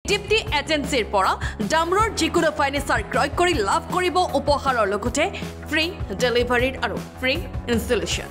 দীপ্তি এজেন্সিৰ পৰা ডামৰৰ যিকোনো ফাৰ্নিচাৰ ক্ৰয় কৰি লাভ কৰিব উপহাৰৰ লগতে ফ্ৰী ডেলিভাৰী আৰু ফ্ৰী ইনষ্টলেশ্যন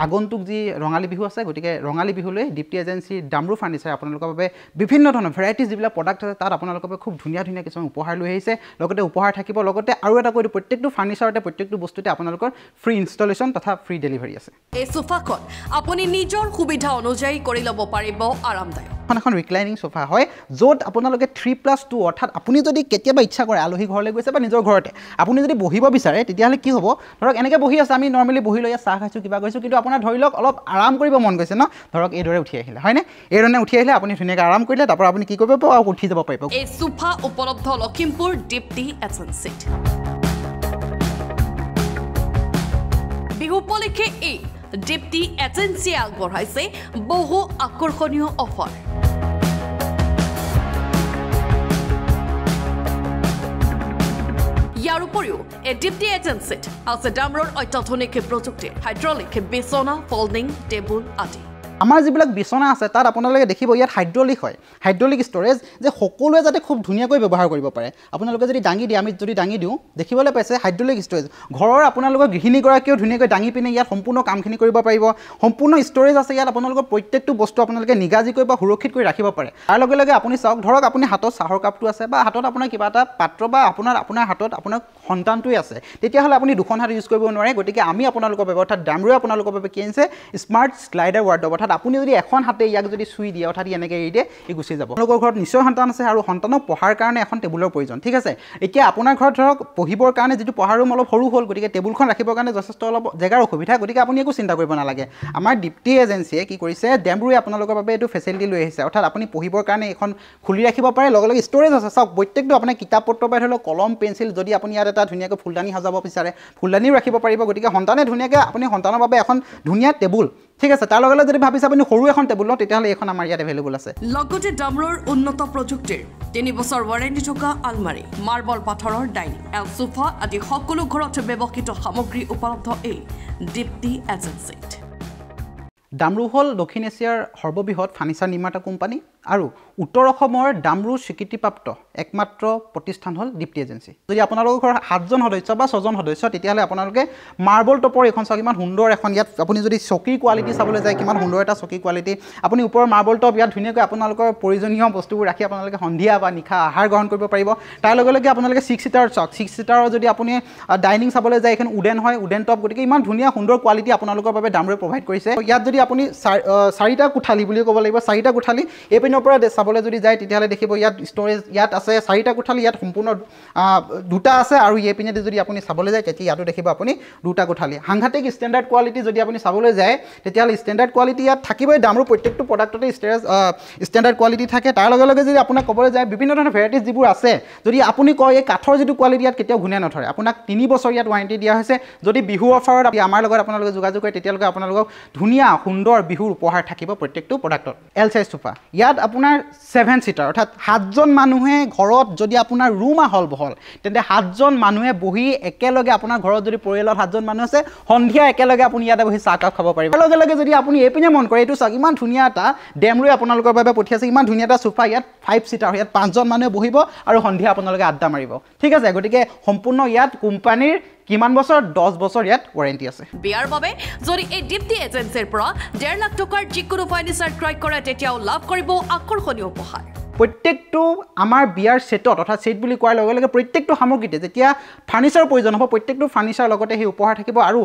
আগন্তুক যি ৰঙালী বিহু আছে গতিকে ৰঙালী বিহুলৈ দীপ্তি এজেন্সিৰ ডামৰু ফাৰ্নিচাৰ আপোনালোকৰ বাবে বিভিন্ন ধৰণৰ ভেৰাইটিজ যিবিলাক প্ৰডাক্ট আছে তাত আপোনালোকৰ বাবে খুব ধুনীয়া ধুনীয়া কিছুমান উপহাৰ লৈ আহিছে লগতে উপহাৰ থাকিব লগতে আৰু এটা কৈ প্ৰত্যেকটো ফাৰ্নিচাৰতে প্ৰত্যেকটো বস্তুতে আপোনালোকৰ ফ্ৰী ইনষ্টলেশ্যন তথা ফ্ৰী ডেলিভাৰী আছে এই সোফাখন আপুনি নিজৰ সুবিধা অনুযায়ী কৰি ল'ব পাৰিব আৰামদায়ক এখন ৰিক্লাইনিং সোফা হয় য'ত আপোনালোকে 3+2 অৰ্থাৎ আপুনি যদি কেতিয়াবা ইচ্ছা কৰে আলহী ঘৰলৈ গৈছে বা নিজৰ ঘৰতে আপুনি যদি বহিব বিচাৰে তেতিয়াহ'লে কি হ'ব ধৰক এনেকৈ বহি আছে আমি নৰ্মেলি বহি লৈ চাহ খাইছোঁ কিবা কৈছোঁ কিন্তু আপোনাৰ ধৰি লওক অলপ আৰাম কৰিব মন গৈছে ন ধৰক এইদৰে উঠি আহিলে হয়নে এইধৰণে উঠি আহিলে আপুনি ধুনীয়াকৈ আৰাম কৰিলে তাৰপৰা আপুনি কি কৰিব পাৰিব উঠি যাব পাৰিব এই সোফা উপলব্ধ লখিমপুৰ দীপ্তি এজেন্সিত বিহু উপলক্ষে এই দীপ্তি এজেন্সি আগবঢ়াইছে বহু আকৰ্ষণীয় অফাৰ ইয়াৰ উপৰিও এই দীপ্তি এজেন্সিত আছে ডামৰৰ অত্যাধুনিক প্ৰযুক্তিৰ হাইড্ৰলিক বিচনা ফল্ডিং টেবুল আদি আমাৰ যিবিলাক বিচনা আছে তাত আপোনালোকে দেখিব ইয়াত হাইড্ৰলিক হয় হাইড্ৰলিক ষ্ট'ৰেজ যে সকলোৱে যাতে খুব ধুনীয়াকৈ ব্যৱহাৰ কৰিব পাৰে আপোনালোকে যদি দাঙি দিয়ে আমি যদি দাঙি দিওঁ দেখিবলৈ পাইছে হাইড্ৰলিক ষ্ট'ৰেজ ঘৰৰ আপোনালোকৰ গৃহিণীগৰাকীয়েও ধুনীয়াকৈ দাঙি পিনে ইয়াত সম্পূৰ্ণ কামখিনি কৰিব পাৰিব সম্পূৰ্ণ ষ্ট'ৰেজ আছে ইয়াত আপোনালোকৰ প্ৰত্যেকটো বস্তু আপোনালোকে নিগাজিকৈ বা সুৰক্ষিত কৰি ৰাখিব পাৰে তাৰ লগে লগে আপুনি চাওক ধৰক আপুনি হাতত চাহৰ কাপটো আছে বা হাতত আপোনাৰ কিবা এটা পাত্ৰ বা আপোনাৰ হাতত আপোনাৰ সন্তানটোৱে আছে তেতিয়াহ'লে আপুনি দুখন হাত ইউজ কৰিব নোৱাৰে গতিকে আমি আপোনালোকৰ বাবে অৰ্থাৎ ডামৰুৱে আপোনালোকৰ বাবে কি আনিছে স্মাৰ্ট শ্লাইডাৰ ৱাৰ্ডৰব অৰ্থাৎ আপুনি যদি এখন হাতে ইয়াক যদি চুই দিয়ে অৰ্থাৎ এনেকৈ এৰি দিয়ে ই গুচি যাব আপোনালোকৰ ঘৰত নিশ্চয় সন্তান আছে আৰু সন্তানক পঢ়াৰ কাৰণে এখন টেবুলৰ প্ৰয়োজন ঠিক আছে এতিয়া আপোনাৰ ঘৰত ধৰক পঢ়িবৰ কাৰণে যিটো পঢ়াৰ ৰুম অলপ সৰু হ'ল গতিকে টেবুলখন ৰাখিবৰ কাৰণে যথেষ্ট অলপ জেগাৰ অসুবিধা গতিকে আপুনি একো চিন্তা কৰিব নালাগে আমাৰ দীপ্তি এজেন্সিয়ে কি কৰিছে ডামৰুৱে আপোনালোকৰ বাবে এইটো ফেচিলিটি লৈ আহিছে অৰ্থাৎ আপুনি পঢ়িবৰ কাৰণে এখন খুলি ৰাখিব পাৰে লগে লগে ষ্ট'ৰেজ আছে চাওক প্ৰত্যেকটো আপোনাৰ কিতাপ পত্ৰ পাই ধৰি লওক কলম পেঞ্চিল যদি আপুনি ইয়াত এটা ধুনীয়াকৈ ফুলদানি সজাব বিচাৰে ফুলদানিও ৰাখিব পাৰিব গতিকে সন্তানে ধুনীয়াকৈ আপুনি সন্তানৰ বাবে এখন ধুনীয়া টেবুল ঠিক আছে তাৰ লগে লগে যদি ভাবিছে আপুনি সৰু এখন টেবুল লওঁ তেতিয়াহ'লে এইখন আমাৰ ইয়াত এভেইলেবল আছে লগতে ডামৰৰ উন্নত প্ৰযুক্তিৰ 3 বছৰ ৱাৰেণ্টি থকা আলমাৰী মাৰ্বল পাথৰৰ ডাইনিং সোফা আদি সকলো ঘৰত ব্যৱহৃত সামগ্ৰী উপলব্ধ এই দীপ্তি এজেন্সিত ডামৰু হ'ল দক্ষিণ এছিয়াৰ সৰ্ববৃহৎ ফাৰ্নিচাৰ নিৰ্মাতা কোম্পানী আৰু উত্তৰ অসমৰ ডামৰু স্বীকৃতিপ্ৰাপ্ত একমাত্ৰ প্ৰতিষ্ঠান হ'ল দীপ্তি এজেন্সি যদি আপোনালোকৰ ঘৰৰ 7জন সদস্য বা 6জন সদস্য তেতিয়াহ'লে আপোনালোকে মাৰ্বল টপৰ এখন চাওক ইমান সুন্দৰ এখন ইয়াত আপুনি যদি চকীৰ কোৱালিটি চাবলৈ যায় কিমান সুন্দৰ এটা চকী কোৱালিটি আপুনি ওপৰৰ মাৰ্বল টপ ইয়াত ধুনীয়াকৈ আপোনালোকৰ প্ৰয়োজনীয় বস্তুবোৰ ৰাখি আপোনালোকে সন্ধিয়া বা নিশা আহাৰ গ্ৰহণ কৰিব পাৰিব তাৰ লগে লগে আপোনালোকে 6 সিটাৰ চাওক 6 সিটাৰৰ যদি আপুনি ডাইনিং চাবলৈ যায় এখন উডেন হয় উডেন টপ গতিকে ইমান ধুনীয়া সুন্দৰ কোৱালিটি আপোনালোকৰ বাবে ডামৰুৱে প্ৰভাইড কৰিছে ইয়াত যদি আপুনি 4টা কোঠালি বুলি ক'ব লাগিব 4টা কোঠালি এই পিনৰ পৰা চাবলৈ যদি যায় তেতিয়াহ'লে দেখিব ইয়াত ষ্ট'ৰেজ ইয়াত আছে 4টা কোঠালি ইয়াত সম্পূৰ্ণ 2টা আছে আৰু এই পিনে যদি আপুনি চাবলৈ যায় তেতিয়া ইয়াতো দেখিব আপুনি 2টা কোঠালি সাংঘাতিক ষ্টেণ্ডাৰ্ড কোৱালিটি যদি আপুনি চাবলৈ যায় তেতিয়াহ'লে ষ্টেণ্ডাৰ্ড কোৱালিটি ইয়াত থাকিবই ডামৰু প্ৰত্যেকটো প্ৰডাক্টতে ষ্টেণ্ডাৰ্ড কোৱালিটি থাকে তাৰ লগে লগে যদি আপোনাক ক'বলৈ যায় বিভিন্ন ধৰণৰ ভেৰাইটিজ যিবোৰ আছে যদি আপুনি কয় এই কাঠৰ যিটো কোৱালিটি ইয়াত কেতিয়াও ঘূণে নধৰে আপোনাক 3 বছৰ ইয়াত ৱাৰেণ্টি দিয়া হৈছে যদি বিহু অফাৰত আমাৰ লগত আপোনালোকে যোগাযোগ কৰে তেতিয়ালৈকে আপোনালোকক ধুনীয়া সুন্দৰ বিহুৰ উপহাৰ থাকিব প্ৰত্যেকটো প্ৰডাক্টত এল সাইজ সোফা ইয়াত আপোনাৰ 7 সিটাৰ অৰ্থাৎ 7জন মানুহে ঘৰত যদি আপোনাৰ ৰুম আহল বহল তেন্তে 7জন মানুহে বহি একেলগে আপোনাৰ ঘৰত যদি পৰিয়ালত 7জন মানুহ আছে সন্ধিয়া একেলগে আপুনি ইয়াতে বহি চাহ কাপ খাব পাৰিব লগে লগে যদি আপুনি এইপিনে মন কৰে এইটো চাওক ইমান ধুনীয়া এটা ডামৰুৱে আপোনালোকৰ বাবে পঠিয়াইছে ইমান ধুনীয়া এটা সোফা ইয়াত 5 সিটাৰ ইয়াত 5জন মানুহে বহিব আৰু সন্ধিয়া আপোনালোকে আড্ডা মাৰিব ঠিক আছে গতিকে সম্পূৰ্ণ ইয়াত কোম্পানীৰ কিমান বছৰ 10 বছৰ ইয়াত ৱাৰেণ্টি আছে বিয়াৰ বাবে যদি এই দীপ্তি এজেন্সিৰ পৰা 1.5 লাখ টকাৰ যিকোনো ফাৰ্নিচাৰ ক্ৰয় কৰে তেতিয়াও লাভ কৰিব আকৰ্ষণীয় উপহাৰ প্ৰত্যেকটো আমাৰ বিয়াৰ সেটত অৰ্থাৎ সেট বুলি কোৱাৰ লগে লগে প্ৰত্যেকটো সামগ্ৰীতে যেতিয়া ফাৰ্নিচাৰ প্ৰয়োজন হ'ব প্ৰত্যেকটো ফাৰ্নিচাৰ লগতে সেই উপহাৰ থাকিব আৰু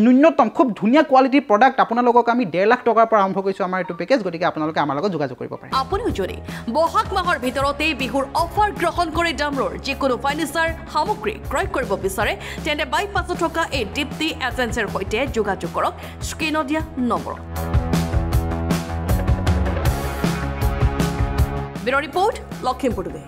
ন্যূনতম খুব ধুনীয়া কোৱালিটিৰ প্ৰডাক্ট আপোনালোকক আমি 1.5 লাখ টকাৰ পৰা আৰম্ভ কৰিছোঁ আমাৰ এইটো পেকেজ গতিকে আপোনালোকে আমাৰ লগত যোগাযোগ কৰিব পাৰে আপুনিও যদি বহাগ মাহৰ ভিতৰতে বিহুৰ অফাৰ গ্ৰহণ কৰি ডামৰৰ যিকোনো ফাৰ্নিচাৰ সামগ্ৰী ক্ৰয় কৰিব বিচাৰে তেন্তে বাইপাছত থকা এই দীপ্তি এজেন্সিৰ সৈতে যোগাযোগ কৰক স্ক্ৰীনত দিয়া নম্বৰত ব্যুৰ ৰিপৰ্ট লখিমপুৰ টুডে